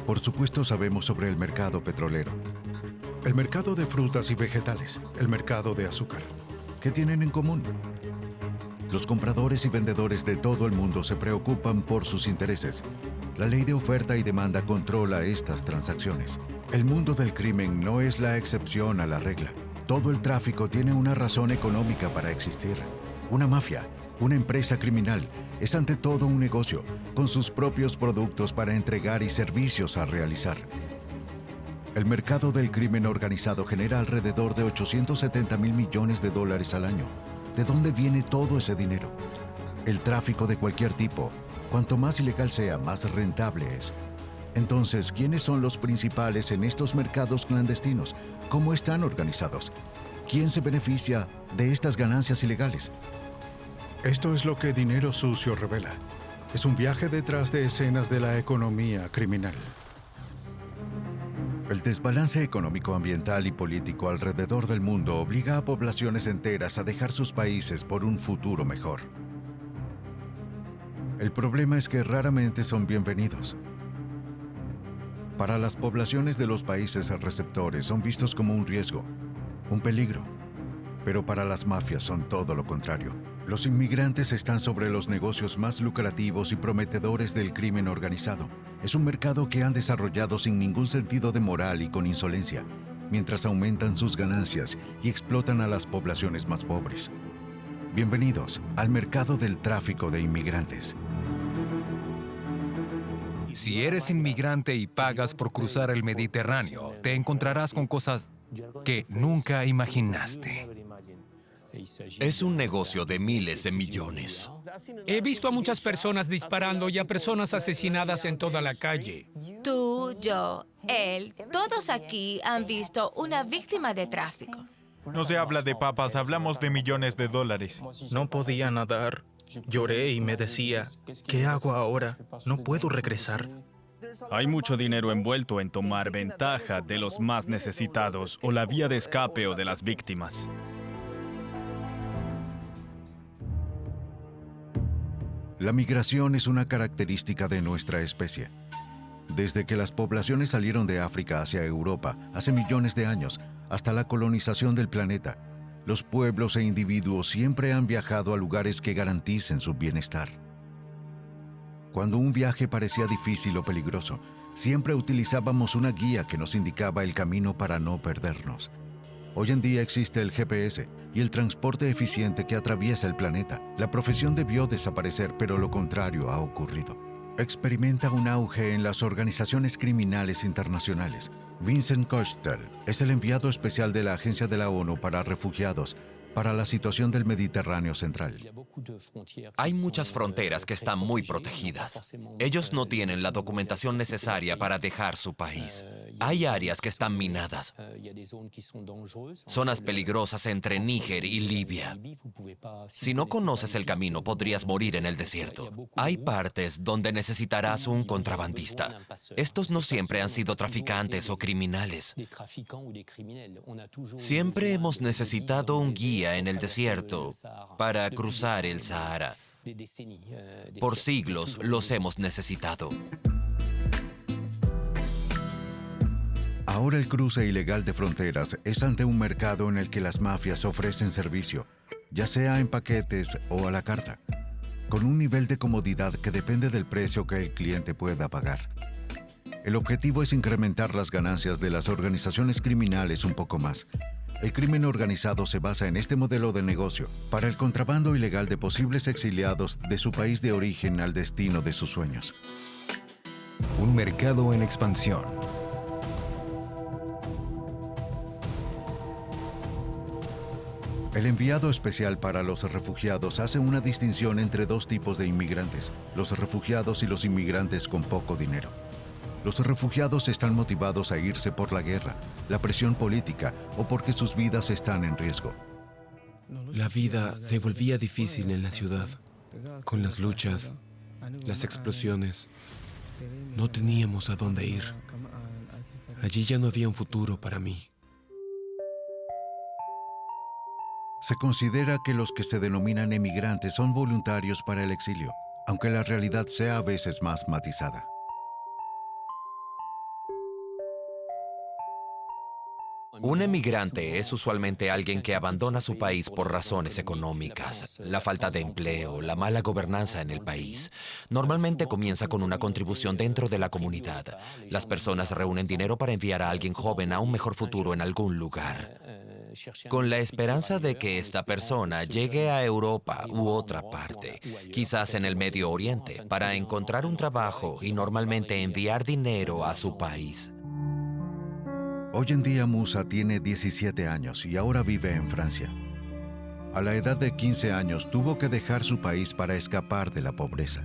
Por supuesto sabemos sobre el mercado petrolero, el mercado de frutas y vegetales, el mercado de azúcar. ¿Qué tienen en común? Los compradores y vendedores de todo el mundo se preocupan por sus intereses. La ley de oferta y demanda controla estas transacciones. El mundo del crimen no es la excepción a la regla. Todo el tráfico tiene una razón económica para existir. Una mafia, una empresa criminal, es ante todo un negocio, con sus propios productos para entregar y servicios a realizar. El mercado del crimen organizado genera alrededor de 870,000 millones de dólares al año. ¿De dónde viene todo ese dinero? El tráfico de cualquier tipo, cuanto más ilegal sea, más rentable es. Entonces, ¿quiénes son los principales en estos mercados clandestinos? ¿Cómo están organizados? ¿Quién se beneficia de estas ganancias ilegales? Esto es lo que Dinero Sucio revela. Es un viaje detrás de escenas de la economía criminal. El desbalance económico, ambiental y político alrededor del mundo obliga a poblaciones enteras a dejar sus países por un futuro mejor. El problema es que raramente son bienvenidos. Para las poblaciones de los países receptores son vistos como un riesgo, un peligro. Pero para las mafias son todo lo contrario. Los inmigrantes están sobre los negocios más lucrativos y prometedores del crimen organizado. Es un mercado que han desarrollado sin ningún sentido de moral y con insolencia, mientras aumentan sus ganancias y explotan a las poblaciones más pobres. Bienvenidos al mercado del tráfico de inmigrantes. Si eres inmigrante y pagas por cruzar el Mediterráneo, te encontrarás con cosas que nunca imaginaste. Es un negocio de miles de millones. He visto a muchas personas disparando y a personas asesinadas en toda la calle. Tú, yo, él, todos aquí han visto una víctima de tráfico. No se habla de papas, hablamos de millones de dólares. No podía nadar. Lloré y me decía, ¿qué hago ahora? No puedo regresar. Hay mucho dinero envuelto en tomar ventaja de los más necesitados o la vía de escape o de las víctimas. La migración es una característica de nuestra especie. Desde que las poblaciones salieron de África hacia Europa hace millones de años, hasta la colonización del planeta, los pueblos e individuos siempre han viajado a lugares que garanticen su bienestar. Cuando un viaje parecía difícil o peligroso, siempre utilizábamos una guía que nos indicaba el camino para no perdernos. Hoy en día existe el GPS y el transporte eficiente que atraviesa el planeta. La profesión debió desaparecer, pero lo contrario ha ocurrido. Experimenta un auge en las organizaciones criminales internacionales. Vincent Cochetel es el enviado especial de la Agencia de la ONU para Refugiados para la situación del Mediterráneo Central. Hay muchas fronteras que están muy protegidas. Ellos no tienen la documentación necesaria para dejar su país. Hay áreas que están minadas. Zonas peligrosas entre Níger y Libia. Si no conoces el camino, podrías morir en el desierto. Hay partes donde necesitarás un contrabandista. Estos no siempre han sido traficantes o criminales. Siempre hemos necesitado un guía en el desierto para cruzar el Sahara. Por siglos los hemos necesitado. Ahora el cruce ilegal de fronteras es ante un mercado en el que las mafias ofrecen servicio, ya sea en paquetes o a la carta, con un nivel de comodidad que depende del precio que el cliente pueda pagar. El objetivo es incrementar las ganancias de las organizaciones criminales un poco más. El crimen organizado se basa en este modelo de negocio para el contrabando ilegal de posibles exiliados de su país de origen al destino de sus sueños. Un mercado en expansión. El enviado especial para los refugiados hace una distinción entre dos tipos de inmigrantes, los refugiados y los inmigrantes con poco dinero. Los refugiados están motivados a irse por la guerra, la presión política o porque sus vidas están en riesgo. La vida se volvía difícil en la ciudad, con las luchas, las explosiones. No teníamos a dónde ir. Allí ya no había un futuro para mí. Se considera que los que se denominan emigrantes son voluntarios para el exilio, aunque la realidad sea a veces más matizada. Un emigrante es usualmente alguien que abandona su país por razones económicas, la falta de empleo, la mala gobernanza en el país. Normalmente comienza con una contribución dentro de la comunidad. Las personas reúnen dinero para enviar a alguien joven a un mejor futuro en algún lugar, con la esperanza de que esta persona llegue a Europa u otra parte, quizás en el Medio Oriente, para encontrar un trabajo y normalmente enviar dinero a su país. Hoy en día Musa tiene 17 años y ahora vive en Francia. A la edad de 15 años tuvo que dejar su país para escapar de la pobreza.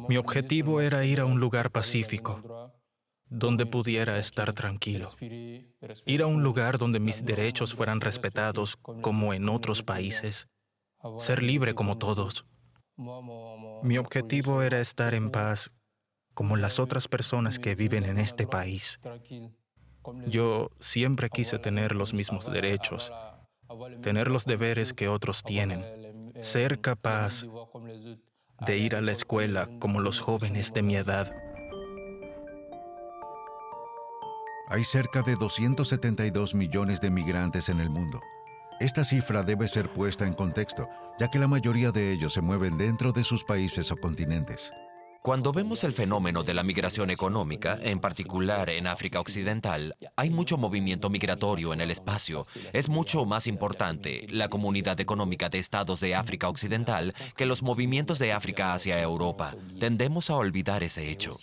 Mi objetivo era ir a un lugar pacífico, donde pudiera estar tranquilo. Ir a un lugar donde mis derechos fueran respetados como en otros países. Ser libre como todos. Mi objetivo era estar en paz como las otras personas que viven en este país. Yo siempre quise tener los mismos derechos, tener los deberes que otros tienen, ser capaz de ir a la escuela como los jóvenes de mi edad. Hay cerca de 272 millones de migrantes en el mundo. Esta cifra debe ser puesta en contexto, ya que la mayoría de ellos se mueven dentro de sus países o continentes. Cuando vemos el fenómeno de la migración económica, en particular en África Occidental, hay mucho movimiento migratorio en el espacio. Es mucho más importante la comunidad económica de estados de África Occidental que los movimientos de África hacia Europa. Tendemos a olvidar ese hecho.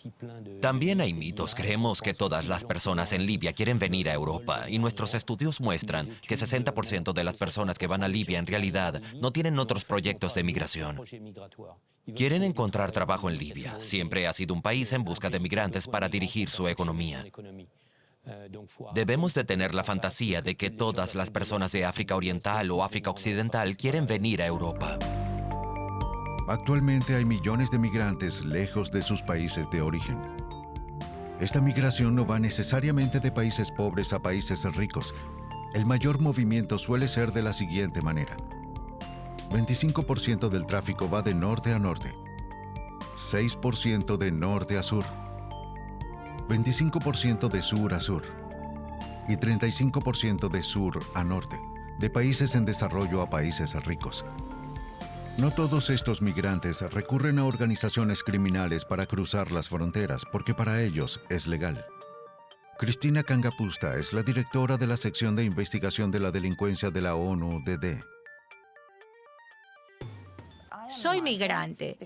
También hay mitos. Creemos que todas las personas en Libia quieren venir a Europa y nuestros estudios muestran que 60% de las personas que van a Libia en realidad no tienen otros proyectos de migración. Quieren encontrar trabajo en Libia. Siempre ha sido un país en busca de migrantes para dirigir su economía. Debemos de tener la fantasía de que todas las personas de África Oriental o África Occidental quieren venir a Europa. Actualmente hay millones de migrantes lejos de sus países de origen. Esta migración no va necesariamente de países pobres a países ricos. El mayor movimiento suele ser de la siguiente manera. 25% del tráfico va de norte a norte, 6% de norte a sur, 25% de sur a sur y 35% de sur a norte, de países en desarrollo a países ricos. No todos estos migrantes recurren a organizaciones criminales para cruzar las fronteras, porque para ellos es legal. Cristina Kangapusta es la directora de la sección de investigación de la delincuencia de la ONU-DD. Soy migrante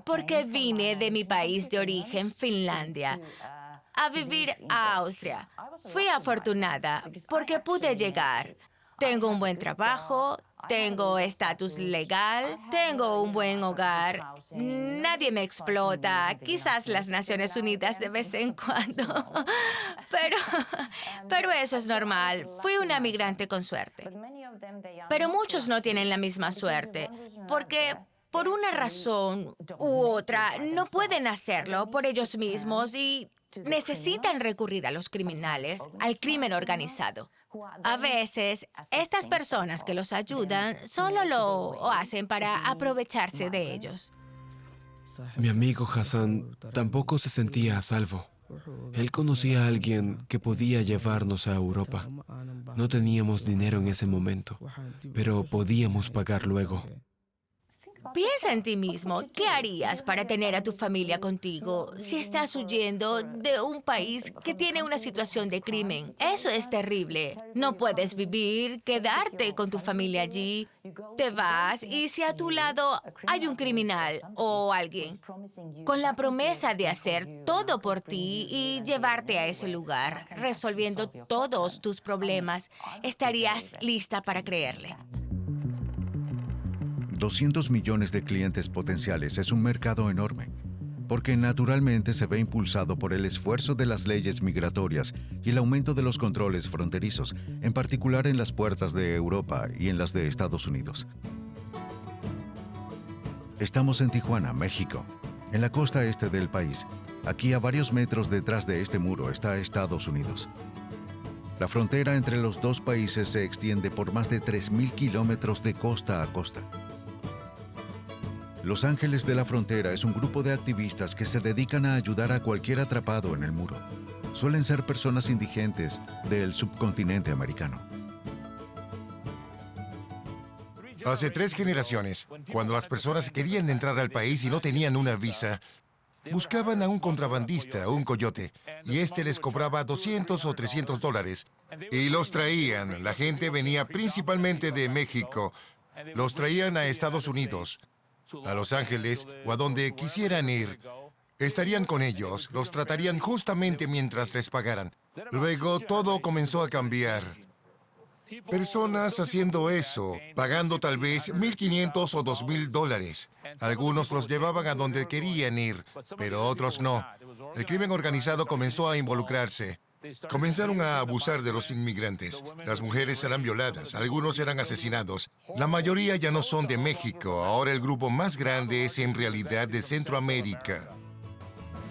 porque vine de mi país de origen, Finlandia, a vivir a Austria. Fui afortunada porque pude llegar. Tengo un buen trabajo, tengo estatus legal, tengo un buen hogar, nadie me explota, quizás las Naciones Unidas de vez en cuando, pero eso es normal. Fui una migrante con suerte. Pero muchos no tienen la misma suerte, porque por una razón u otra no pueden hacerlo por ellos mismos y necesitan recurrir a los criminales, al crimen organizado. A veces, estas personas que los ayudan solo lo hacen para aprovecharse de ellos. Mi amigo Hassan tampoco se sentía a salvo. Él conocía a alguien que podía llevarnos a Europa. No teníamos dinero en ese momento, pero podíamos pagar luego. Piensa en ti mismo. ¿Qué harías para tener a tu familia contigo si estás huyendo de un país que tiene una situación de crimen? Eso es terrible. No puedes vivir, quedarte con tu familia allí. Te vas y si a tu lado hay un criminal o alguien con la promesa de hacer todo por ti y llevarte a ese lugar, resolviendo todos tus problemas, ¿estarías lista para creerle? 200 millones de clientes potenciales es un mercado enorme, porque naturalmente se ve impulsado por el esfuerzo de las leyes migratorias y el aumento de los controles fronterizos, en particular en las puertas de Europa y en las de Estados Unidos. Estamos en Tijuana, México, en la costa este del país. Aquí, a varios metros detrás de este muro, está Estados Unidos. La frontera entre los dos países se extiende por más de 3.000 kilómetros de costa a costa. Los Ángeles de la Frontera es un grupo de activistas que se dedican a ayudar a cualquier atrapado en el muro. suelen ser personas indigentes del subcontinente americano. Hace 3 generaciones, cuando las personas querían entrar al país y no tenían una visa, buscaban a un contrabandista, un coyote, y este les cobraba $200 o $300. Y los traían. La gente venía principalmente de México. Los traían a Estados Unidos, a Los Ángeles o a donde quisieran ir. Estarían con ellos, los tratarían justamente mientras les pagaran. Luego todo comenzó a cambiar. Personas haciendo eso, pagando tal vez $1,500 o $2,000. Algunos los llevaban a donde querían ir, pero otros no. El crimen organizado comenzó a involucrarse. Comenzaron a abusar de los inmigrantes. Las mujeres eran violadas, algunos eran asesinados. La mayoría ya no son de México. Ahora el grupo más grande es en realidad de Centroamérica.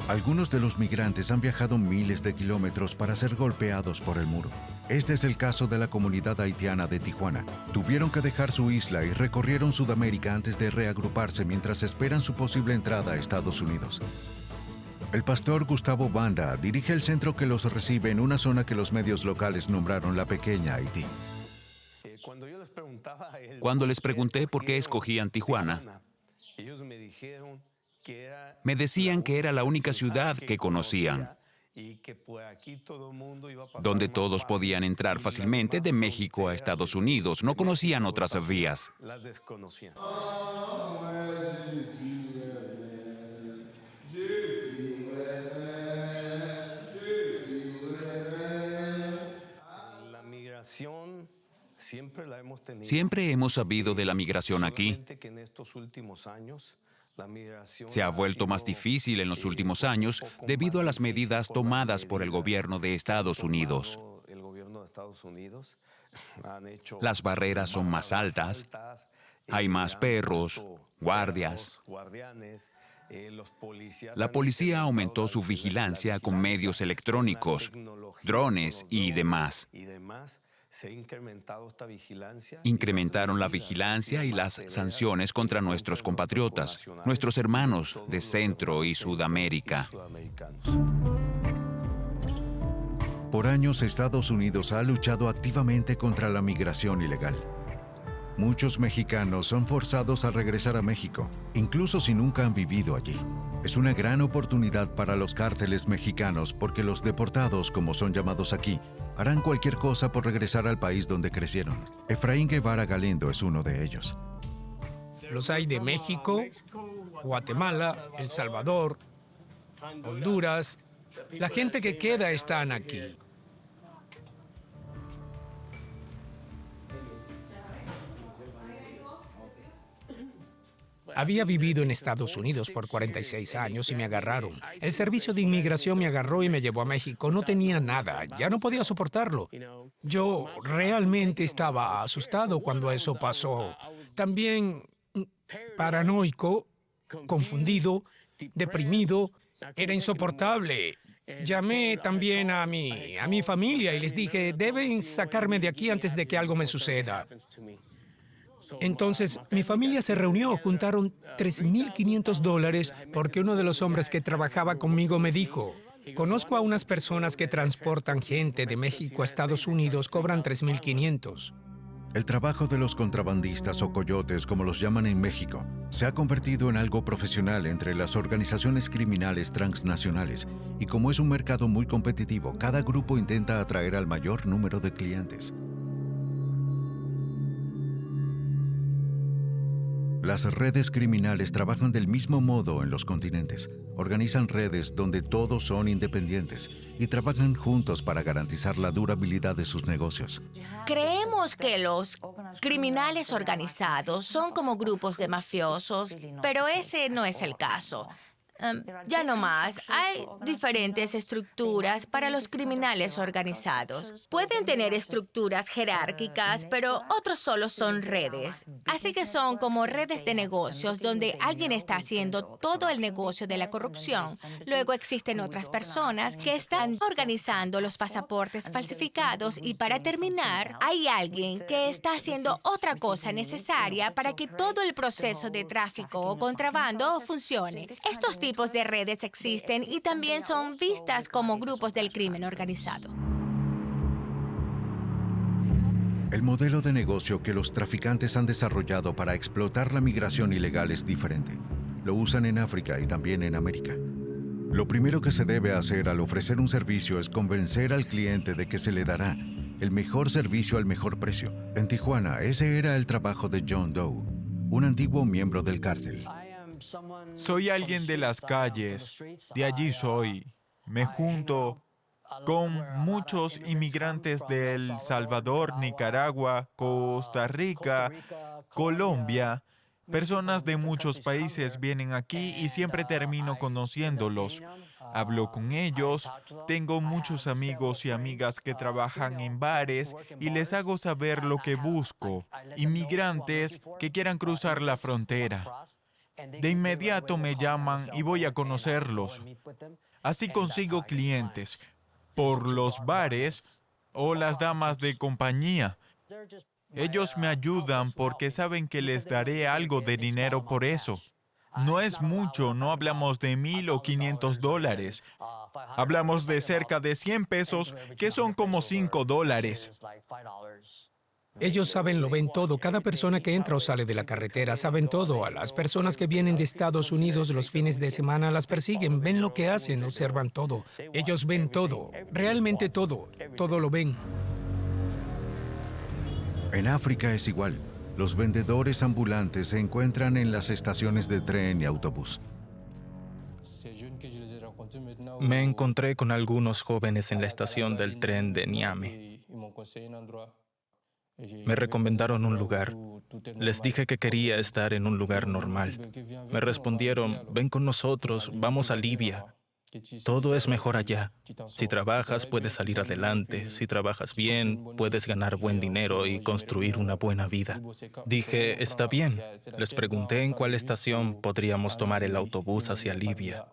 Algunos de los migrantes han viajado miles de kilómetros para ser golpeados por el muro. Este es el caso de la comunidad haitiana de Tijuana. Tuvieron que dejar su isla y recorrieron Sudamérica antes de reagruparse mientras esperan su posible entrada a Estados Unidos. El pastor Gustavo Banda dirige el centro que los recibe en una zona que los medios locales nombraron la Pequeña Haití. Cuando les pregunté por qué escogían Tijuana, me decían que era la única ciudad que conocían, donde todos podían entrar fácilmente de México a Estados Unidos. No conocían otras vías. Siempre hemos sabido de la migración aquí. Se ha vuelto más difícil en los últimos años debido a las medidas tomadas por el gobierno de Estados Unidos. Las barreras son más altas, hay más perros, guardias. La policía aumentó su vigilancia con medios electrónicos, drones y demás. Incrementaron la vigilancia y las sanciones contra nuestros compatriotas, nuestros hermanos de Centro y Sudamérica. Por años, Estados Unidos ha luchado activamente contra la migración ilegal. Muchos mexicanos son forzados a regresar a México, incluso si nunca han vivido allí. Es una gran oportunidad para los cárteles mexicanos porque los deportados, como son llamados aquí, harán cualquier cosa por regresar al país donde crecieron. Efraín Guevara Galindo es uno de ellos. Los hay de México, Guatemala, El Salvador, Honduras. La gente que queda están aquí. Había vivido en Estados Unidos por 46 años y me agarraron. El servicio de inmigración me agarró y me llevó a México. No tenía nada, ya no podía soportarlo. Yo realmente estaba asustado cuando eso pasó. También paranoico, confundido, deprimido. Era insoportable. Llamé también a mi familia y les dije, deben sacarme de aquí antes de que algo me suceda. Entonces, mi familia se reunió, juntaron $3,500 porque uno de los hombres que trabajaba conmigo me dijo, conozco a unas personas que transportan gente de México a Estados Unidos, cobran $3,500. El trabajo de los contrabandistas o coyotes, como los llaman en México, se ha convertido en algo profesional entre las organizaciones criminales transnacionales y como es un mercado muy competitivo, cada grupo intenta atraer al mayor número de clientes. Las redes criminales trabajan del mismo modo en los continentes. Organizan redes donde todos son independientes y trabajan juntos para garantizar la durabilidad de sus negocios. Creemos que los criminales organizados son como grupos de mafiosos, pero ese no es el caso. Ya no más, hay diferentes estructuras para los criminales organizados. Pueden tener estructuras jerárquicas, pero otros solo son redes. Así que son como redes de negocios donde alguien está haciendo todo el negocio de la corrupción. Luego existen otras personas que están organizando los pasaportes falsificados y para terminar, hay alguien que está haciendo otra cosa necesaria para que todo el proceso de tráfico o contrabando funcione. Estos tipos tipos de redes existen y también son vistas como grupos del crimen organizado. El modelo de negocio que los traficantes han desarrollado para explotar la migración ilegal es diferente. Lo usan en África y también en América. Lo primero que se debe hacer al ofrecer un servicio es convencer al cliente de que se le dará el mejor servicio al mejor precio. En Tijuana, ese era el trabajo de John Doe, un antiguo miembro del cártel. Soy alguien de las calles, de allí soy. Me junto con muchos inmigrantes de El Salvador, Nicaragua, Costa Rica, Colombia. Personas de muchos países vienen aquí y siempre termino conociéndolos. Hablo con ellos, tengo muchos amigos y amigas que trabajan en bares y les hago saber lo que busco. Inmigrantes que quieran cruzar la frontera. De inmediato me llaman y voy a conocerlos. Así consigo clientes por los bares o las damas de compañía. Ellos me ayudan porque saben que les daré algo de dinero por eso. No es mucho, no hablamos de $1,000 o $500. Hablamos de cerca de 100 pesos, que son como $5. Ellos saben, lo ven todo. Cada persona que entra o sale de la carretera saben todo. A las personas que vienen de Estados Unidos los fines de semana las persiguen, ven lo que hacen, observan todo. Ellos ven todo, realmente todo, todo lo ven. En África es igual. Los vendedores ambulantes se encuentran en las estaciones de tren y autobús. Me encontré con algunos jóvenes en la estación del tren de Niamey. Me recomendaron un lugar. Les dije que quería estar en un lugar normal. Me respondieron, ven con nosotros, vamos a Libia. Todo es mejor allá. Si trabajas, puedes salir adelante. Si trabajas bien, puedes ganar buen dinero y construir una buena vida. Dije, está bien. Les pregunté en cuál estación podríamos tomar el autobús hacia Libia.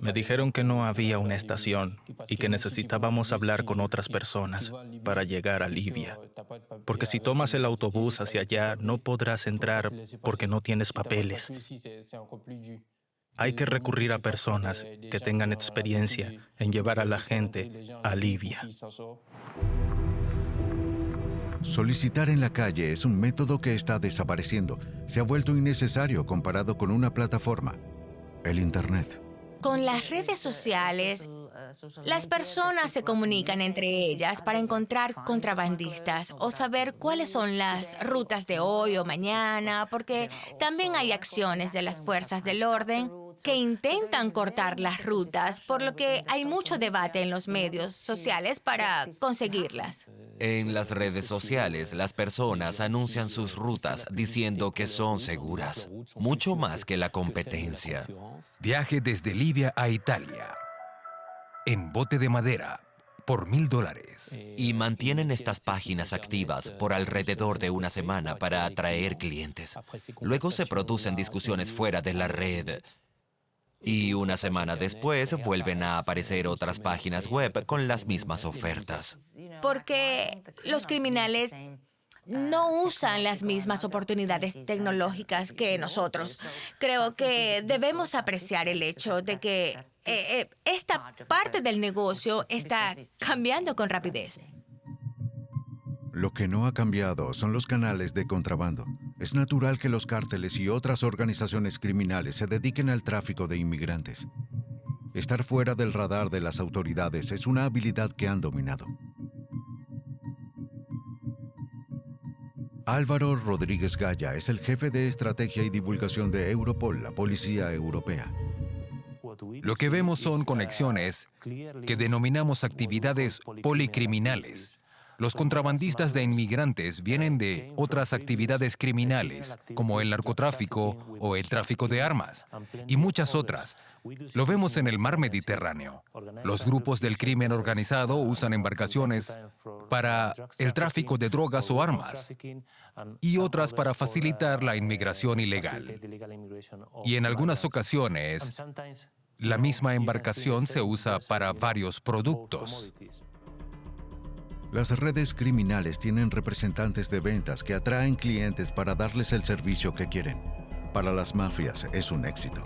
Me dijeron que no había una estación y que necesitábamos hablar con otras personas para llegar a Libia. Porque si tomas el autobús hacia allá, no podrás entrar porque no tienes papeles. Hay que recurrir a personas que tengan experiencia en llevar a la gente a Libia. Solicitar en la calle es un método que está desapareciendo. Se ha vuelto innecesario comparado con una plataforma, el Internet. Con las redes sociales, las personas se comunican entre ellas para encontrar contrabandistas o saber cuáles son las rutas de hoy o mañana, porque también hay acciones de las fuerzas del orden que intentan cortar las rutas, por lo que hay mucho debate en los medios sociales para conseguirlas. En las redes sociales, las personas anuncian sus rutas diciendo que son seguras, mucho más que la competencia. Viaje desde Libia a Italia, en bote de madera, por $1,000. Y mantienen estas páginas activas por alrededor de una semana para atraer clientes. Luego se producen discusiones fuera de la red. Y una semana después vuelven a aparecer otras páginas web con las mismas ofertas. Porque los criminales no usan las mismas oportunidades tecnológicas que nosotros. Creo que debemos apreciar el hecho de que esta parte del negocio está cambiando con rapidez. Lo que no ha cambiado son los canales de contrabando. Es natural que los cárteles y otras organizaciones criminales se dediquen al tráfico de inmigrantes. Estar fuera del radar de las autoridades es una habilidad que han dominado. Álvaro Rodríguez Gaya es el jefe de estrategia y divulgación de Europol, la policía europea. Lo que vemos son conexiones que denominamos actividades policriminales. Los contrabandistas de inmigrantes vienen de otras actividades criminales, como el narcotráfico o el tráfico de armas, y muchas otras. Lo vemos en el mar Mediterráneo. Los grupos del crimen organizado usan embarcaciones para el tráfico de drogas o armas, y otras para facilitar la inmigración ilegal. Y en algunas ocasiones, la misma embarcación se usa para varios productos. Las redes criminales tienen representantes de ventas que atraen clientes para darles el servicio que quieren. Para las mafias es un éxito.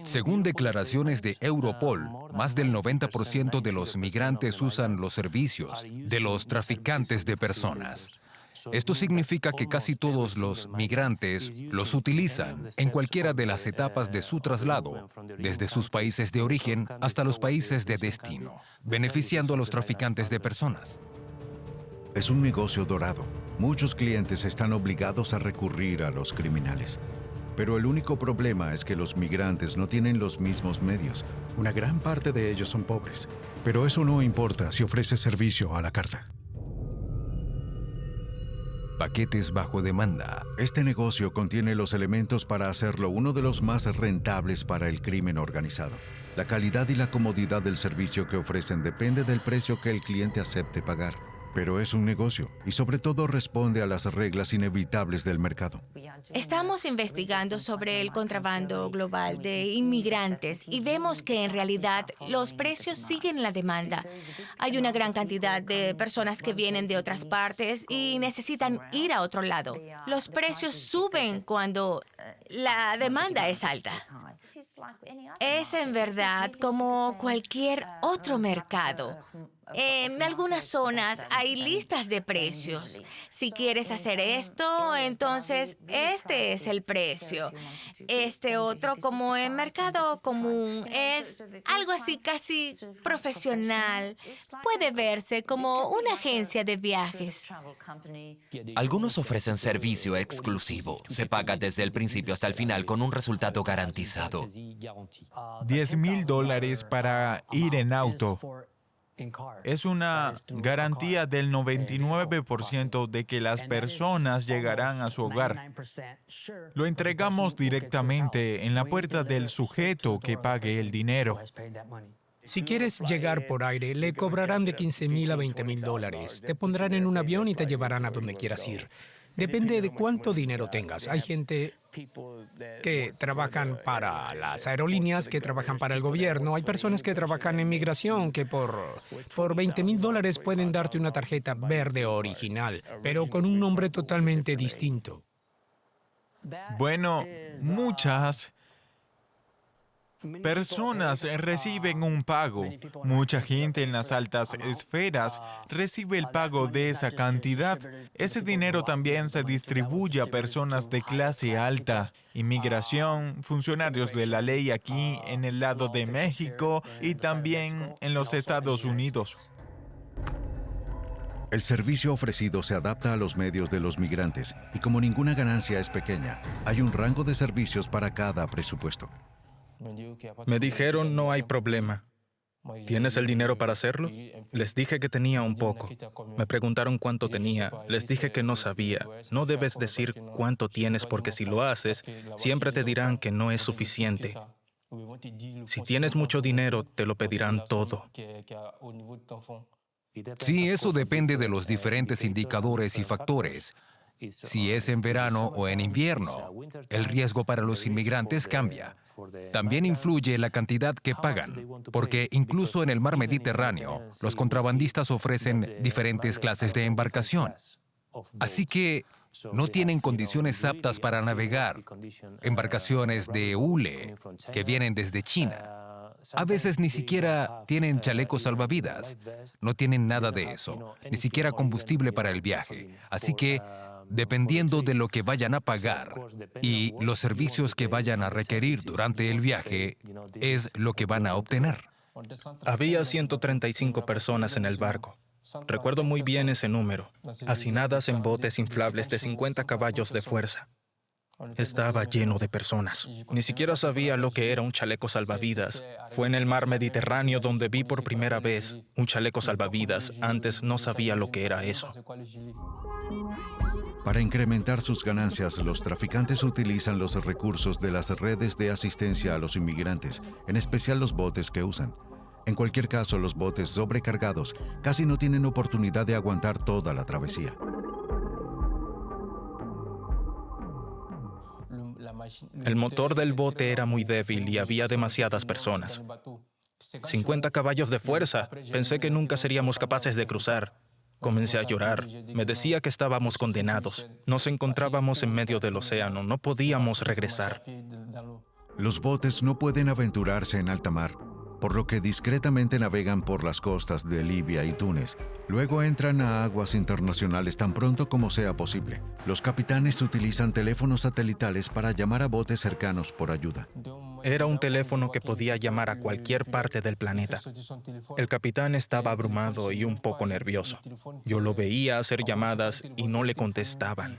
Según declaraciones de Europol, más del 90% de los migrantes usan los servicios de los traficantes de personas. Esto significa que casi todos los migrantes los utilizan en cualquiera de las etapas de su traslado, desde sus países de origen hasta los países de destino, beneficiando a los traficantes de personas. Es un negocio dorado. Muchos clientes están obligados a recurrir a los criminales. Pero el único problema es que los migrantes no tienen los mismos medios. Una gran parte de ellos son pobres. Pero eso no importa si ofreces servicio a la carta. Paquetes bajo demanda. Este negocio contiene los elementos para hacerlo uno de los más rentables para el crimen organizado. La calidad y la comodidad del servicio que ofrecen depende del precio que el cliente acepte pagar. Pero es un negocio y sobre todo responde a las reglas inevitables del mercado. Estamos investigando sobre el contrabando global de inmigrantes y vemos que en realidad los precios siguen la demanda. Hay una gran cantidad de personas que vienen de otras partes y necesitan ir a otro lado. Los precios suben cuando la demanda es alta. Es en verdad como cualquier otro mercado. En algunas zonas hay listas de precios. Si quieres hacer esto, entonces este es el precio. Este otro, como en mercado común, es algo así casi profesional. Puede verse como una agencia de viajes. Algunos ofrecen servicio exclusivo. Se paga desde el principio hasta el final con un resultado garantizado. $10,000 para ir en auto. Es una garantía del 99% de que las personas llegarán a su hogar. Lo entregamos directamente en la puerta del sujeto que pague el dinero. Si quieres llegar por aire, le cobrarán de $15,000 a $20,000. Te pondrán en un avión y te llevarán a donde quieras ir. Depende de cuánto dinero tengas. Hay gente que trabajan para las aerolíneas, que trabajan para el gobierno. Hay personas que trabajan en migración, que por $20,000 pueden darte una tarjeta verde original, pero con un nombre totalmente distinto. Bueno, muchas personas reciben un pago. Mucha gente en las altas esferas recibe el pago de esa cantidad. Ese dinero también se distribuye a personas de clase alta, inmigración, funcionarios de la ley aquí en el lado de México y también en los Estados Unidos. El servicio ofrecido se adapta a los medios de los migrantes y como ninguna ganancia es pequeña, hay un rango de servicios para cada presupuesto. Me dijeron, no hay problema. ¿Tienes el dinero para hacerlo? Les dije que tenía un poco. Me preguntaron cuánto tenía. Les dije que no sabía. No debes decir cuánto tienes porque si lo haces, siempre te dirán que no es suficiente. Si tienes mucho dinero, te lo pedirán todo. Sí, eso depende de los diferentes indicadores y factores. Si es en verano o en invierno, el riesgo para los inmigrantes cambia. También influye la cantidad que pagan, porque incluso en el mar Mediterráneo, los contrabandistas ofrecen diferentes clases de embarcación. Así que no tienen condiciones aptas para navegar. Embarcaciones de hule que vienen desde China. A veces ni siquiera tienen chalecos salvavidas. No tienen nada de eso, ni siquiera combustible para el viaje. Así que dependiendo de lo que vayan a pagar y los servicios que vayan a requerir durante el viaje, es lo que van a obtener. Había 135 personas en el barco. Recuerdo muy bien ese número, hacinadas en botes inflables de 50 caballos de fuerza. Estaba lleno de personas. Ni siquiera sabía lo que era un chaleco salvavidas. Fue en el mar Mediterráneo donde vi por primera vez un chaleco salvavidas. Antes no sabía lo que era eso. Para incrementar sus ganancias, los traficantes utilizan los recursos de las redes de asistencia a los inmigrantes, en especial los botes que usan. En cualquier caso, los botes sobrecargados casi no tienen oportunidad de aguantar toda la travesía. El motor del bote era muy débil y había demasiadas personas. 50 caballos de fuerza. Pensé que nunca seríamos capaces de cruzar. Comencé a llorar. Me decía que estábamos condenados. Nos encontrábamos en medio del océano. No podíamos regresar. Los botes no pueden aventurarse en alta mar, por lo que discretamente navegan por las costas de Libia y Túnez. Luego entran a aguas internacionales tan pronto como sea posible. Los capitanes utilizan teléfonos satelitales para llamar a botes cercanos por ayuda. Era un teléfono que podía llamar a cualquier parte del planeta. El capitán estaba abrumado y un poco nervioso. Yo lo veía hacer llamadas y no le contestaban.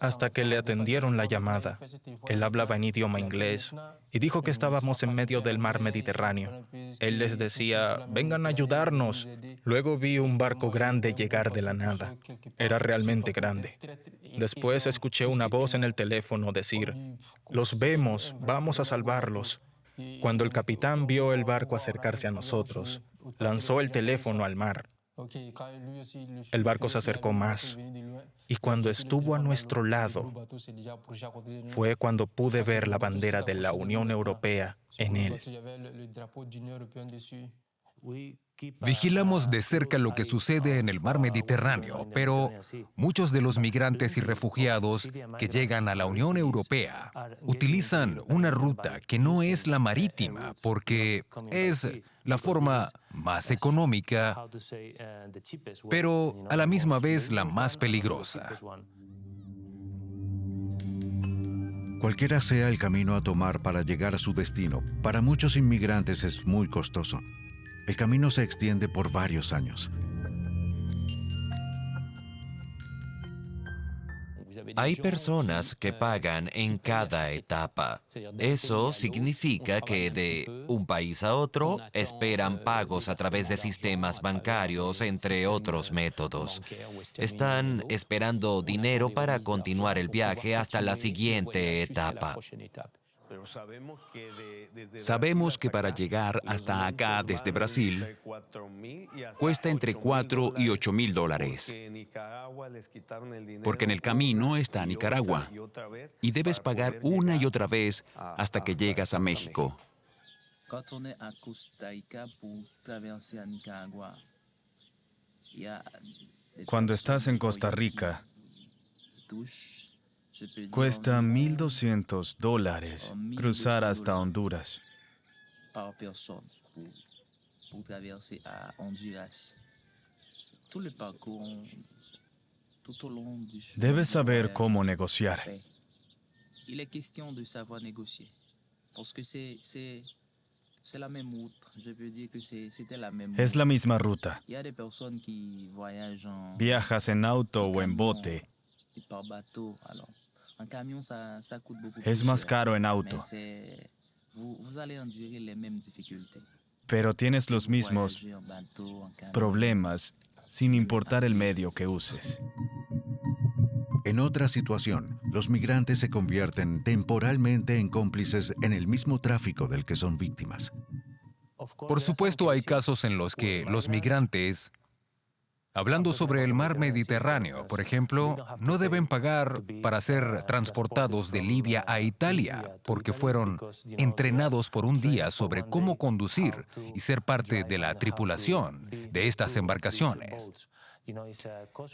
Hasta que le atendieron la llamada. Él hablaba en idioma inglés y dijo que estábamos en medio del mar Mediterráneo. Él les decía, vengan a ayudarnos. Luego vi un barco grande llegar de la nada. Era realmente grande. Después escuché una voz en el teléfono decir, los vemos, vamos a salvarlos. Cuando el capitán vio el barco acercarse a nosotros, lanzó el teléfono al mar. El barco se acercó más y cuando estuvo a nuestro lado fue cuando pude ver la bandera de la Unión Europea en él. Vigilamos de cerca lo que sucede en el mar Mediterráneo, pero muchos de los migrantes y refugiados que llegan a la Unión Europea utilizan una ruta que no es la marítima porque es la forma más económica, pero a la misma vez la más peligrosa. Cualquiera sea el camino a tomar para llegar a su destino, para muchos inmigrantes es muy costoso. El camino se extiende por varios años. Hay personas que pagan en cada etapa. Eso significa que de un país a otro esperan pagos a través de sistemas bancarios, entre otros métodos. Están esperando dinero para continuar el viaje hasta la siguiente etapa. Sabemos que para llegar hasta acá desde Brasil cuesta entre $4,000 y $8,000, porque en el camino está Nicaragua y debes pagar una y otra vez hasta que llegas a México. Cuando estás en Costa Rica, cuesta $1,200 cruzar hasta Honduras. Debes saber cómo negociar. Es la misma ruta. Viajas en auto o en bote. Es más caro en auto, pero tienes los mismos problemas sin importar el medio que uses. En otra situación, los migrantes se convierten temporalmente en cómplices en el mismo tráfico del que son víctimas. Por supuesto, hay casos en los que los migrantes, hablando sobre el mar Mediterráneo, por ejemplo, no deben pagar para ser transportados de Libia a Italia, porque fueron entrenados por un día sobre cómo conducir y ser parte de la tripulación de estas embarcaciones.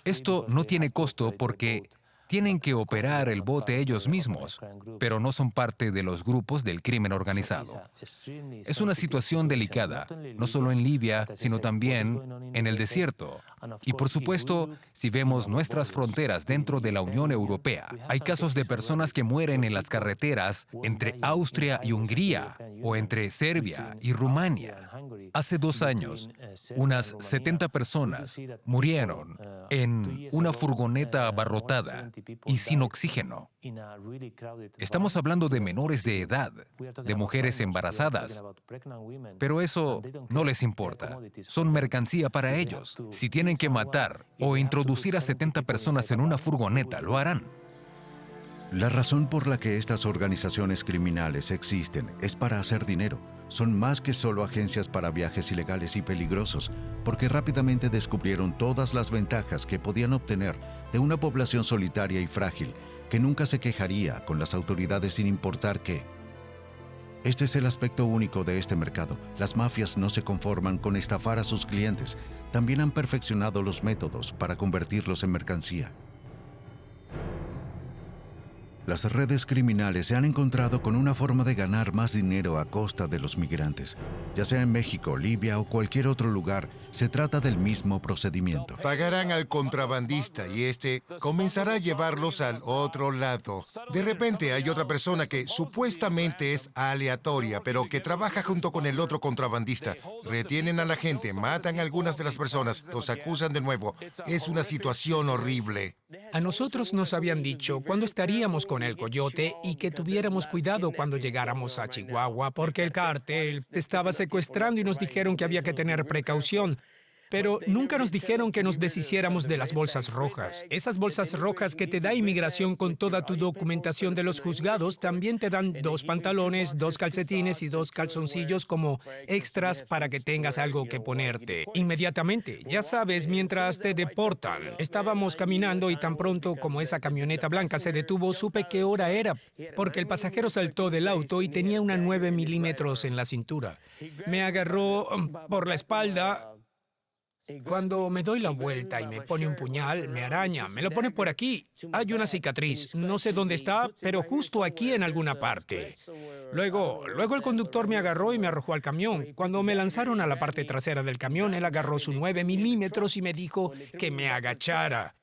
Esto no tiene costo porque tienen que operar el bote ellos mismos, pero no son parte de los grupos del crimen organizado. Es una situación delicada, no solo en Libia, sino también en el desierto. Y por supuesto, si vemos nuestras fronteras dentro de la Unión Europea, hay casos de personas que mueren en las carreteras entre Austria y Hungría o entre Serbia y Rumania. Hace 2 años, unas 70 personas murieron en una furgoneta abarrotada y sin oxígeno. Estamos hablando de menores de edad, de mujeres embarazadas, pero eso no les importa. Son mercancía para ellos. Si tienen que matar o introducir a 70 personas en una furgoneta, lo harán. La razón por la que estas organizaciones criminales existen es para hacer dinero. Son más que solo agencias para viajes ilegales y peligrosos, porque rápidamente descubrieron todas las ventajas que podían obtener de una población solitaria y frágil que nunca se quejaría con las autoridades sin importar qué. Este es el aspecto único de este mercado. Las mafias no se conforman con estafar a sus clientes, también han perfeccionado los métodos para convertirlos en mercancía. Las redes criminales se han encontrado con una forma de ganar más dinero a costa de los migrantes. Ya sea en México, Libia o cualquier otro lugar, se trata del mismo procedimiento. Pagarán al contrabandista y este comenzará a llevarlos al otro lado. De repente hay otra persona que supuestamente es aleatoria, pero que trabaja junto con el otro contrabandista. Retienen a la gente, matan a algunas de las personas, los acusan de nuevo. Es una situación horrible. A nosotros nos habían dicho cuándo estaríamos con el coyote y que tuviéramos cuidado cuando llegáramos a Chihuahua porque el cártel estaba secuestrando y nos dijeron que había que tener precaución. Pero nunca nos dijeron que nos deshiciéramos de las bolsas rojas. Esas bolsas rojas que te da inmigración con toda tu documentación de los juzgados también te dan 2 pantalones, 2 calcetines y 2 calzoncillos como extras para que tengas algo que ponerte inmediatamente. Ya sabes, mientras te deportan. Estábamos caminando y tan pronto como esa camioneta blanca se detuvo, supe qué hora era, porque el pasajero saltó del auto y tenía una 9 milímetros en la cintura. Me agarró por la espalda. Cuando me doy la vuelta y me pone un puñal, me araña, me lo pone por aquí. Hay una cicatriz, no sé dónde está, pero justo aquí en alguna parte. Luego el conductor me agarró y me arrojó al camión. Cuando me lanzaron a la parte trasera del camión, él agarró su 9 milímetros y me dijo que me agachara.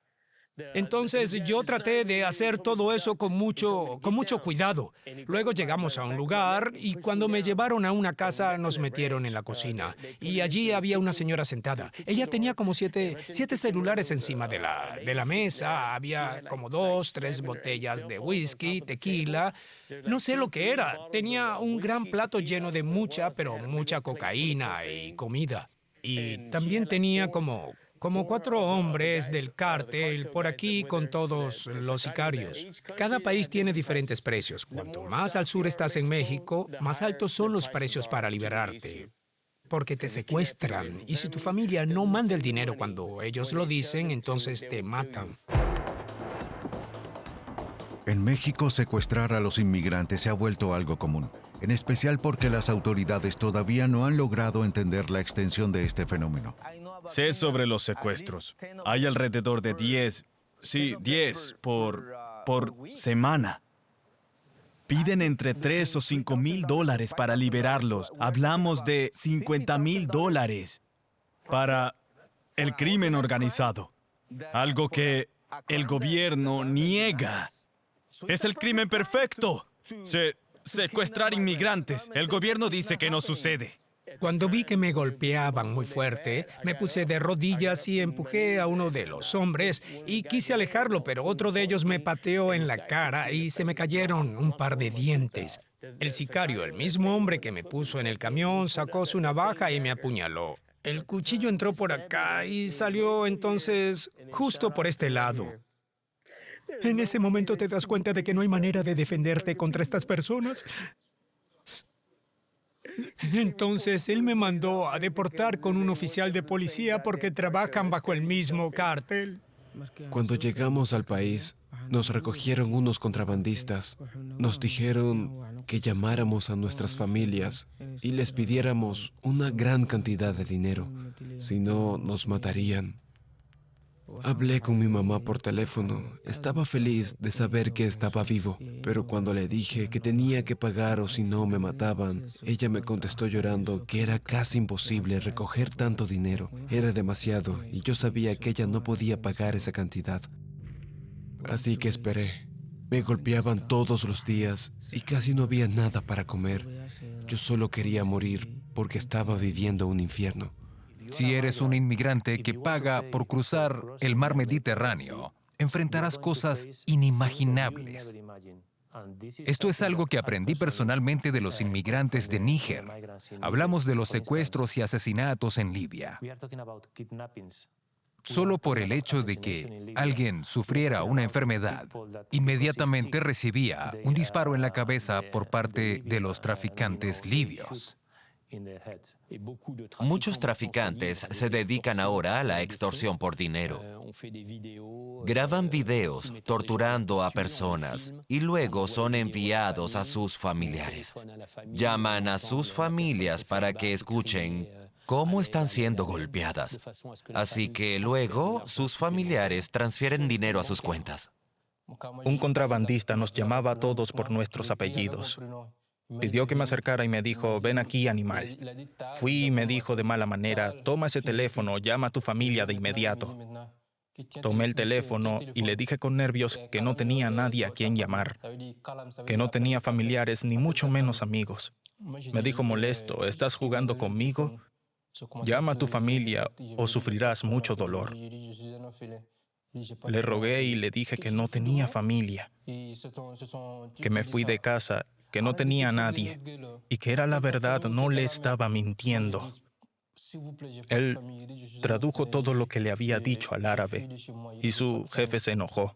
Entonces yo traté de hacer todo eso con mucho cuidado. Luego llegamos a un lugar y cuando me llevaron a una casa nos metieron en la cocina. Y allí había una señora sentada. Ella tenía como 7 celulares encima de la mesa. Había como 2, 3 botellas de whisky, tequila. No sé lo que era. Tenía un gran plato lleno de mucha cocaína y comida. Y también tenía como 4 hombres del cártel por aquí con todos los sicarios. Cada país tiene diferentes precios. Cuanto más al sur estás en México, más altos son los precios para liberarte. Porque te secuestran y si tu familia no manda el dinero cuando ellos lo dicen, entonces te matan. En México, secuestrar a los inmigrantes se ha vuelto algo común, en especial porque las autoridades todavía no han logrado entender la extensión de este fenómeno. Sé sobre los secuestros. Hay alrededor de 10 por semana. Piden entre 3 o 5 mil dólares para liberarlos. Hablamos de 50 mil dólares para el crimen organizado. Algo que el gobierno niega. Es el crimen perfecto. Secuestrar inmigrantes. El gobierno dice que no sucede. Cuando vi que me golpeaban muy fuerte, me puse de rodillas y empujé a uno de los hombres y quise alejarlo, pero otro de ellos me pateó en la cara y se me cayeron un par de dientes. El sicario, el mismo hombre que me puso en el camión, sacó su navaja y me apuñaló. El cuchillo entró por acá y salió entonces justo por este lado. En ese momento te das cuenta de que no hay manera de defenderte contra estas personas. Entonces él me mandó a deportar con un oficial de policía porque trabajan bajo el mismo cártel. Cuando llegamos al país, nos recogieron unos contrabandistas. Nos dijeron que llamáramos a nuestras familias y les pidiéramos una gran cantidad de dinero. Si no, nos matarían. Hablé con mi mamá por teléfono. Estaba feliz de saber que estaba vivo, pero cuando le dije que tenía que pagar o si no me mataban, ella me contestó llorando que era casi imposible recoger tanto dinero. Era demasiado y yo sabía que ella no podía pagar esa cantidad. Así que esperé. Me golpeaban todos los días y casi no había nada para comer. Yo solo quería morir porque estaba viviendo un infierno. Si eres un inmigrante que paga por cruzar el mar Mediterráneo, enfrentarás cosas inimaginables. Esto es algo que aprendí personalmente de los inmigrantes de Níger. Hablamos de los secuestros y asesinatos en Libia. Solo por el hecho de que alguien sufriera una enfermedad, inmediatamente recibía un disparo en la cabeza por parte de los traficantes libios. Muchos traficantes se dedican ahora a la extorsión por dinero. Graban videos torturando a personas y luego son enviados a sus familiares. Llaman a sus familias para que escuchen cómo están siendo golpeadas. Así que luego sus familiares transfieren dinero a sus cuentas. Un contrabandista nos llamaba a todos por nuestros apellidos. Pidió que me acercara y me dijo, ven aquí, animal. Fui y me dijo de mala manera, toma ese teléfono, llama a tu familia de inmediato. Tomé el teléfono y le dije con nervios que no tenía a nadie a quien llamar, que no tenía familiares ni mucho menos amigos. Me dijo molesto, ¿estás jugando conmigo? Llama a tu familia o sufrirás mucho dolor. Le rogué y le dije que no tenía familia, que me fui de casa, que no tenía a nadie y que era la verdad, no le estaba mintiendo. Él tradujo todo lo que le había dicho al árabe y su jefe se enojó.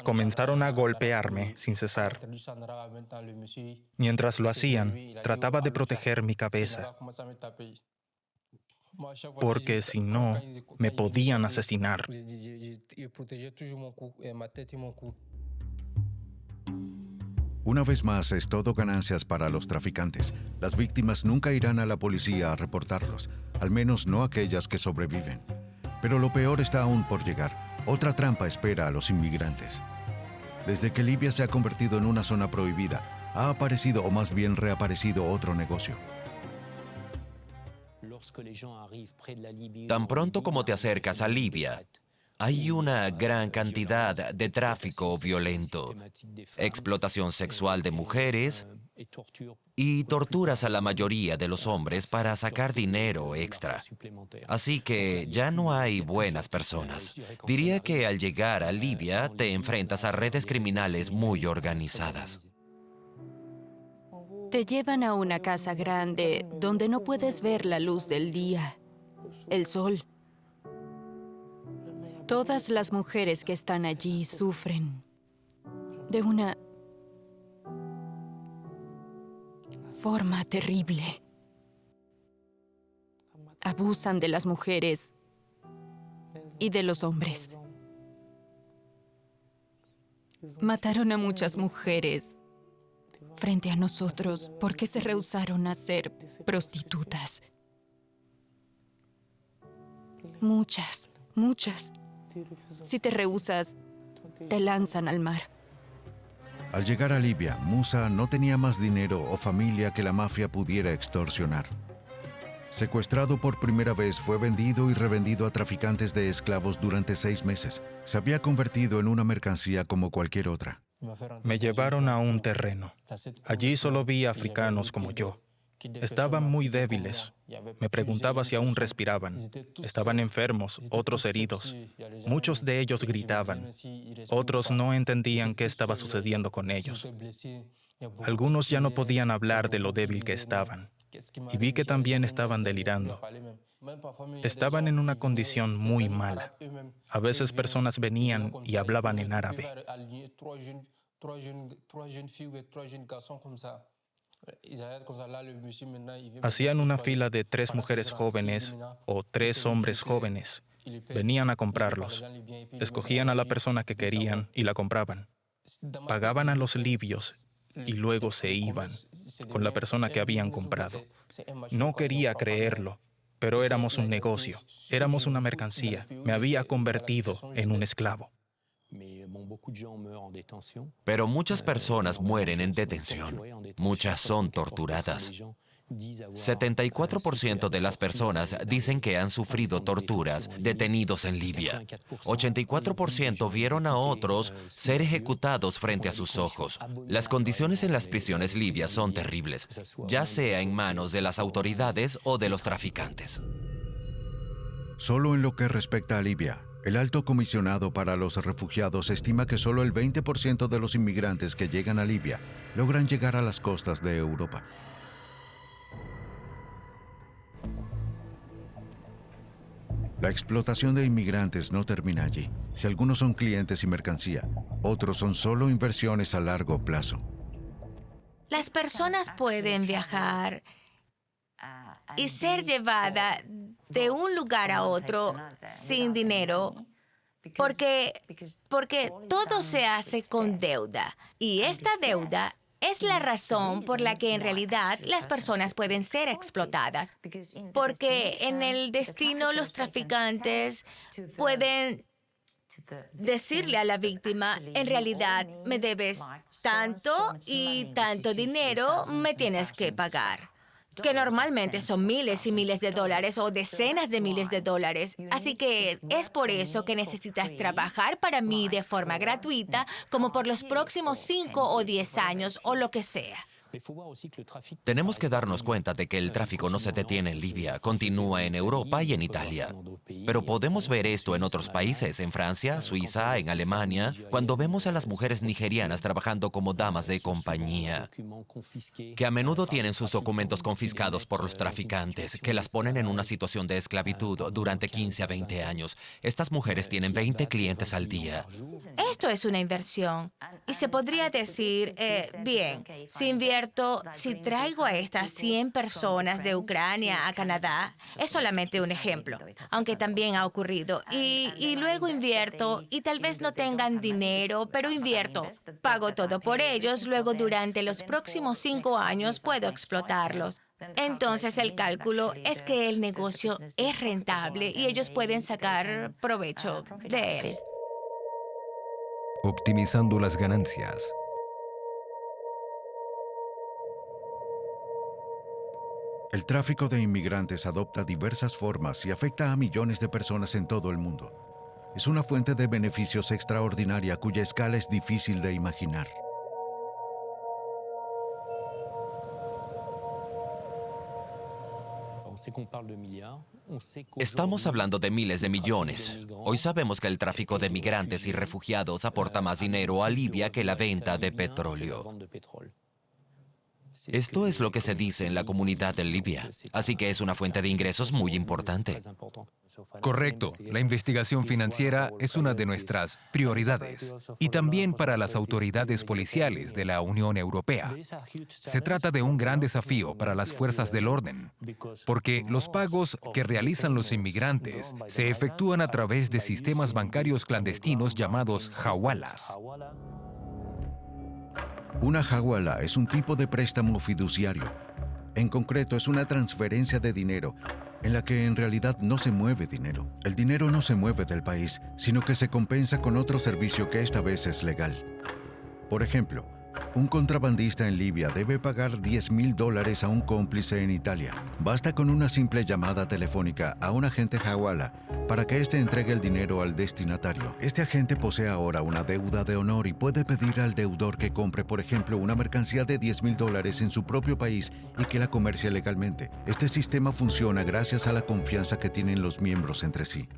Comenzaron a golpearme sin cesar. Mientras lo hacían, trataba de proteger mi cabeza, porque si no, me podían asesinar. Una vez más, es todo ganancias para los traficantes. Las víctimas nunca irán a la policía a reportarlos, al menos no aquellas que sobreviven. Pero lo peor está aún por llegar. Otra trampa espera a los inmigrantes. Desde que Libia se ha convertido en una zona prohibida, ha aparecido o más bien reaparecido otro negocio. Tan pronto como te acercas a Libia, hay una gran cantidad de tráfico violento, explotación sexual de mujeres y torturas a la mayoría de los hombres para sacar dinero extra. Así que ya no hay buenas personas. Diría que al llegar a Libia te enfrentas a redes criminales muy organizadas. Te llevan a una casa grande donde no puedes ver la luz del día, el sol. Todas las mujeres que están allí sufren de una forma terrible. Abusan de las mujeres y de los hombres. Mataron a muchas mujeres frente a nosotros porque se rehusaron a ser prostitutas. Muchas. Si te rehusas, te lanzan al mar. Al llegar a Libia, Musa no tenía más dinero o familia que la mafia pudiera extorsionar. Secuestrado por primera vez, fue vendido y revendido a traficantes de esclavos durante 6 meses. Se había convertido en una mercancía como cualquier otra. Me llevaron a un terreno. Allí solo vi africanos como yo. Estaban muy débiles. Me preguntaba si aún respiraban. Estaban enfermos, otros heridos. Muchos de ellos gritaban. Otros no entendían qué estaba sucediendo con ellos. Algunos ya no podían hablar de lo débil que estaban. Y vi que también estaban delirando. Estaban en una condición muy mala. A veces personas venían y hablaban en árabe. Hacían una fila de 3 mujeres jóvenes o 3 hombres jóvenes. Venían a comprarlos. Escogían a la persona que querían y la compraban. Pagaban a los libios y luego se iban con la persona que habían comprado. No quería creerlo, pero éramos un negocio, éramos una mercancía. Me había convertido en un esclavo. Pero muchas personas mueren en detención. Muchas son torturadas. 74% de las personas dicen que han sufrido torturas detenidos en Libia. 84% vieron a otros ser ejecutados frente a sus ojos. Las condiciones en las prisiones libias son terribles, ya sea en manos de las autoridades o de los traficantes. Solo en lo que respecta a Libia, el Alto Comisionado para los Refugiados estima que solo el 20% de los inmigrantes que llegan a Libia logran llegar a las costas de Europa. La explotación de inmigrantes no termina allí. Si algunos son clientes y mercancía, otros son solo inversiones a largo plazo. Las personas pueden viajar y ser llevada de un lugar a otro sin dinero porque todo se hace con deuda. Y esta deuda es la razón por la que en realidad las personas pueden ser explotadas. Porque en el destino los traficantes pueden decirle a la víctima, en realidad me debes tanto y tanto dinero, me tienes que pagar. Que normalmente son miles y miles de dólares o decenas de miles de dólares. Así que es por eso que necesitas trabajar para mí de forma gratuita, como por los próximos 5 o 10 años o lo que sea. Tenemos que darnos cuenta de que el tráfico no se detiene en Libia, continúa en Europa y en Italia. Pero podemos ver esto en otros países, en Francia, Suiza, en Alemania, cuando vemos a las mujeres nigerianas trabajando como damas de compañía, que a menudo tienen sus documentos confiscados por los traficantes, que las ponen en una situación de esclavitud durante 15 a 20 años. Estas mujeres tienen 20 clientes al día. Esto es una inversión. Y se podría decir, bien, si traigo a estas 100 personas de Ucrania a Canadá, es solamente un ejemplo, aunque también ha ocurrido. Y luego invierto, y tal vez no tengan dinero, pero invierto. Pago todo por ellos, luego durante los próximos 5 años puedo explotarlos. Entonces el cálculo es que el negocio es rentable y ellos pueden sacar provecho de él. Optimizando las ganancias. El tráfico de inmigrantes adopta diversas formas y afecta a millones de personas en todo el mundo. Es una fuente de beneficios extraordinaria cuya escala es difícil de imaginar. Estamos hablando de miles de millones. Hoy sabemos que el tráfico de migrantes y refugiados aporta más dinero a Libia que la venta de petróleo. Esto es lo que se dice en la comunidad de Libia, así que es una fuente de ingresos muy importante. Correcto. La investigación financiera es una de nuestras prioridades. Y también para las autoridades policiales de la Unión Europea. Se trata de un gran desafío para las fuerzas del orden, porque los pagos que realizan los inmigrantes se efectúan a través de sistemas bancarios clandestinos llamados hawalas. Una hawala es un tipo de préstamo fiduciario. En concreto, es una transferencia de dinero en la que en realidad no se mueve dinero. El dinero no se mueve del país, sino que se compensa con otro servicio que esta vez es legal. Por ejemplo, un contrabandista en Libia debe pagar $10,000 a un cómplice en Italia. Basta con una simple llamada telefónica a un agente hawala para que éste entregue el dinero al destinatario. Este agente posee ahora una deuda de honor y puede pedir al deudor que compre, por ejemplo, una mercancía de $10,000 en su propio país y que la comercie legalmente. Este sistema funciona gracias a la confianza que tienen los miembros entre sí.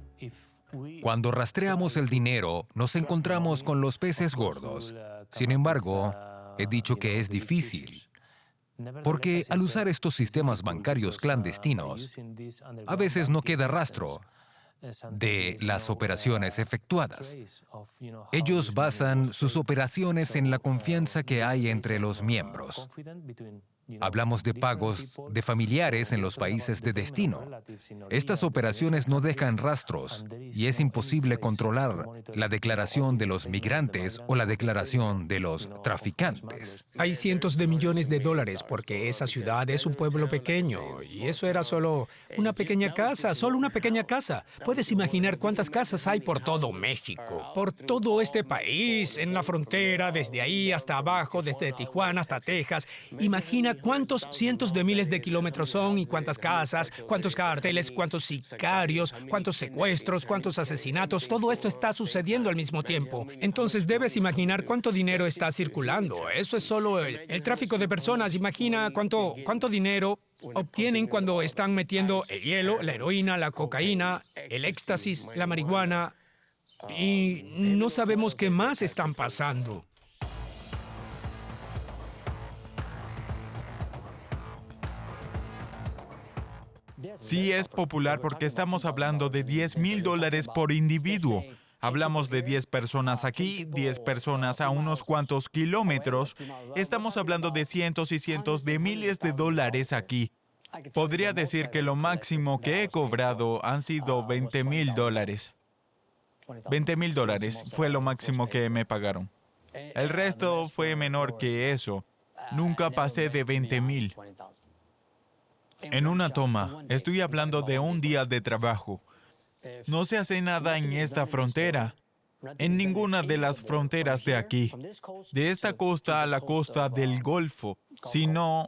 Cuando rastreamos el dinero, nos encontramos con los peces gordos. Sin embargo, he dicho que es difícil, porque al usar estos sistemas bancarios clandestinos, a veces no queda rastro de las operaciones efectuadas. Ellos basan sus operaciones en la confianza que hay entre los miembros. Hablamos de pagos de familiares en los países de destino. Estas operaciones no dejan rastros y es imposible controlar la declaración de los migrantes o la declaración de los traficantes. Hay cientos de millones de dólares porque esa ciudad es un pueblo pequeño y eso era solo una pequeña casa, solo una pequeña casa. Puedes imaginar cuántas casas hay por todo México, por todo este país, en la frontera, desde ahí hasta abajo, desde Tijuana hasta Texas. Imagina cuántos cientos de miles de kilómetros son y cuántas casas, cuántos carteles, cuántos sicarios, cuántos secuestros, cuántos asesinatos. Todo esto está sucediendo al mismo tiempo. Entonces debes imaginar cuánto dinero está circulando. Eso es solo el tráfico de personas. Imagina cuánto dinero obtienen cuando están metiendo el hielo, la heroína, la cocaína, el éxtasis, la marihuana. Y no sabemos qué más están pasando. Sí es popular porque estamos hablando de $10,000 por individuo. Hablamos de 10 personas aquí, 10 personas a unos cuantos kilómetros. Estamos hablando de cientos y cientos de miles de dólares aquí. Podría decir que lo máximo que he cobrado han sido $20,000. $20,000 fue lo máximo que me pagaron. El resto fue menor que eso. Nunca pasé de 20,000. En una toma, estoy hablando de un día de trabajo. No se hace nada en esta frontera. en ninguna de las fronteras de aquí, de esta costa a la costa del Golfo, sino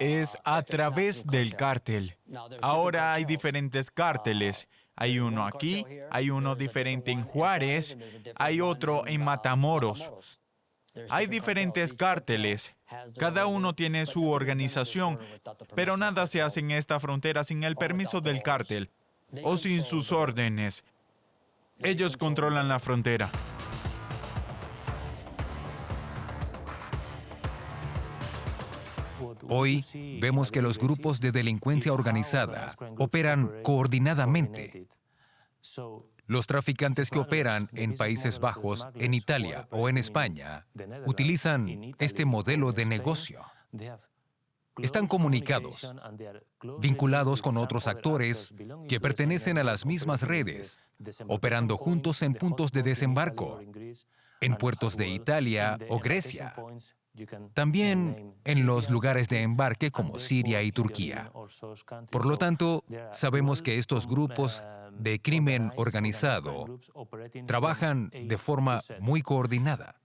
es a través del cártel. Ahora hay diferentes cárteles. Hay uno aquí, hay uno diferente en Juárez, hay otro en Matamoros. Hay diferentes cárteles. Cada uno tiene su organización, pero nada se hace en esta frontera sin el permiso del cártel o sin sus órdenes. Ellos controlan la frontera. Hoy vemos que los grupos de delincuencia organizada operan coordinadamente. Los traficantes que operan en Países Bajos, en Italia o en España utilizan este modelo de negocio. Están comunicados, vinculados con otros actores que pertenecen a las mismas redes, operando juntos en puntos de desembarco, en puertos de Italia o Grecia. También en los lugares de embarque como Siria y Turquía. Por lo tanto, sabemos que estos grupos de crimen organizado trabajan de forma muy coordinada.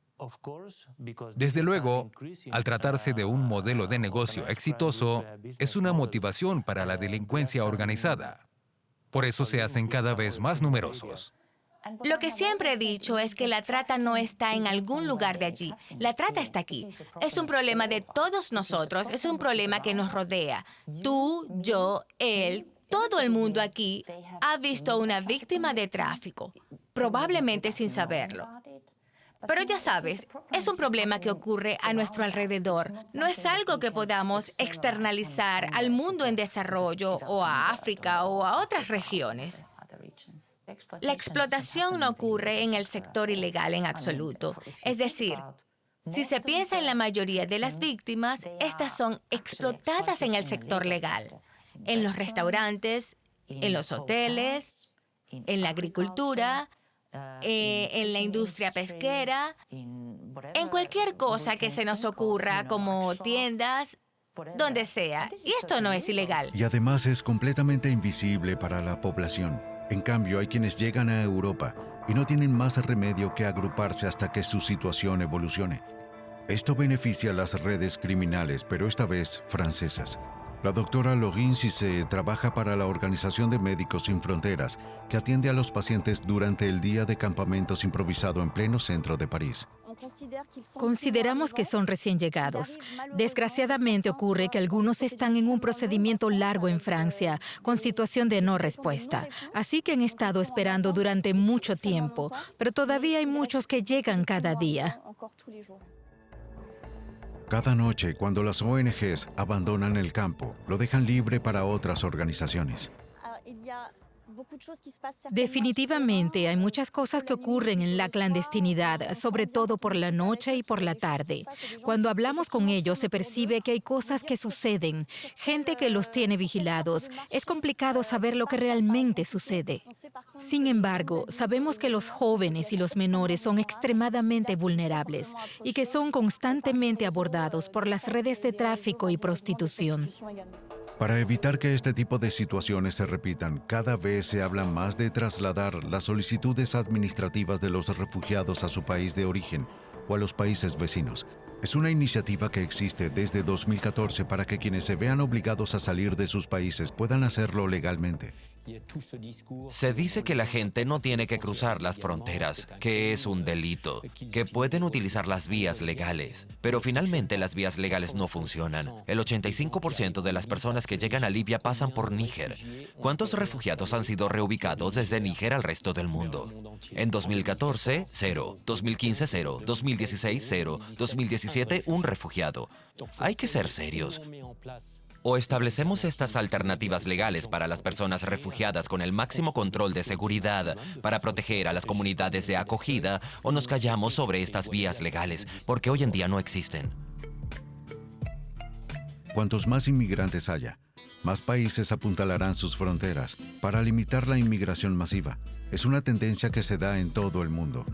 Desde luego, al tratarse de un modelo de negocio exitoso, es una motivación para la delincuencia organizada. Por eso se hacen cada vez más numerosos. Lo que siempre he dicho es que la trata no está en algún lugar de allí. La trata está aquí. Es un problema de todos nosotros. Es un problema que nos rodea. Tú, yo, él, todo el mundo aquí ha visto a una víctima de tráfico, probablemente sin saberlo. Pero ya sabes, es un problema que ocurre a nuestro alrededor. No es algo que podamos externalizar al mundo en desarrollo o a África o a otras regiones. La explotación no ocurre en el sector ilegal en absoluto. Es decir, si se piensa en la mayoría de las víctimas, estas son explotadas en el sector legal, en los restaurantes, en los hoteles, en la agricultura, en la industria pesquera, en cualquier cosa que se nos ocurra, como tiendas, donde sea. Y esto no es ilegal. Y además es completamente invisible para la población. En cambio, hay quienes llegan a Europa y no tienen más remedio que agruparse hasta que su situación evolucione. Esto beneficia a las redes criminales, pero esta vez francesas. La doctora Laurine Cissé trabaja para la Organización de Médicos Sin Fronteras, que atiende a los pacientes durante el día de campamentos improvisado en pleno centro de París. Consideramos que son recién llegados. Desgraciadamente ocurre que algunos están en un procedimiento largo en Francia, con situación de no respuesta. Así que han estado esperando durante mucho tiempo, pero todavía hay muchos que llegan cada día. Cada noche, cuando las ONGs abandonan el campo, lo dejan libre para otras organizaciones. Definitivamente hay muchas cosas que ocurren en la clandestinidad, sobre todo por la noche y por la tarde. Cuando hablamos con ellos se percibe que hay cosas que suceden, gente que los tiene vigilados. Es complicado saber lo que realmente sucede. Sin embargo, sabemos que los jóvenes y los menores son extremadamente vulnerables y que son constantemente abordados por las redes de tráfico y prostitución. Para evitar que este tipo de situaciones se repitan, cada vez se habla más de trasladar las solicitudes administrativas de los refugiados a su país de origen o a los países vecinos. Es una iniciativa que existe desde 2014 para que quienes se vean obligados a salir de sus países puedan hacerlo legalmente. Se dice que la gente no tiene que cruzar las fronteras, que es un delito, que pueden utilizar las vías legales. Pero finalmente las vías legales no funcionan. El 85% de las personas que llegan a Libia pasan por Níger. ¿Cuántos refugiados han sido reubicados desde Níger al resto del mundo? En 2014, 0. 2015, 0. 2016, 0. 2017, un refugiado. Hay que ser serios. O establecemos estas alternativas legales para las personas refugiadas con el máximo control de seguridad para proteger a las comunidades de acogida, o nos callamos sobre estas vías legales, porque hoy en día no existen. Cuantos más inmigrantes haya, más países apuntalarán sus fronteras para limitar la inmigración masiva. Es una tendencia que se da en todo el mundo.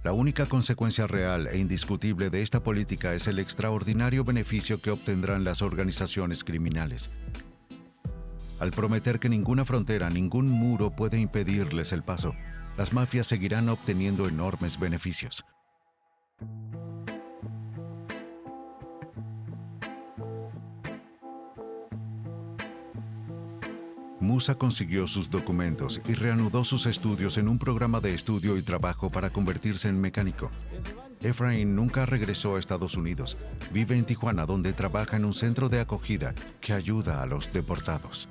La única consecuencia real e indiscutible de esta política es el extraordinario beneficio que obtendrán las organizaciones criminales. Al prometer que ninguna frontera, ningún muro puede impedirles el paso, las mafias seguirán obteniendo enormes beneficios. Musa consiguió sus documentos y reanudó sus estudios en un programa de estudio y trabajo para convertirse en mecánico. Efraín nunca regresó a Estados Unidos. Vive en Tijuana, donde trabaja en un centro de acogida que ayuda a los deportados.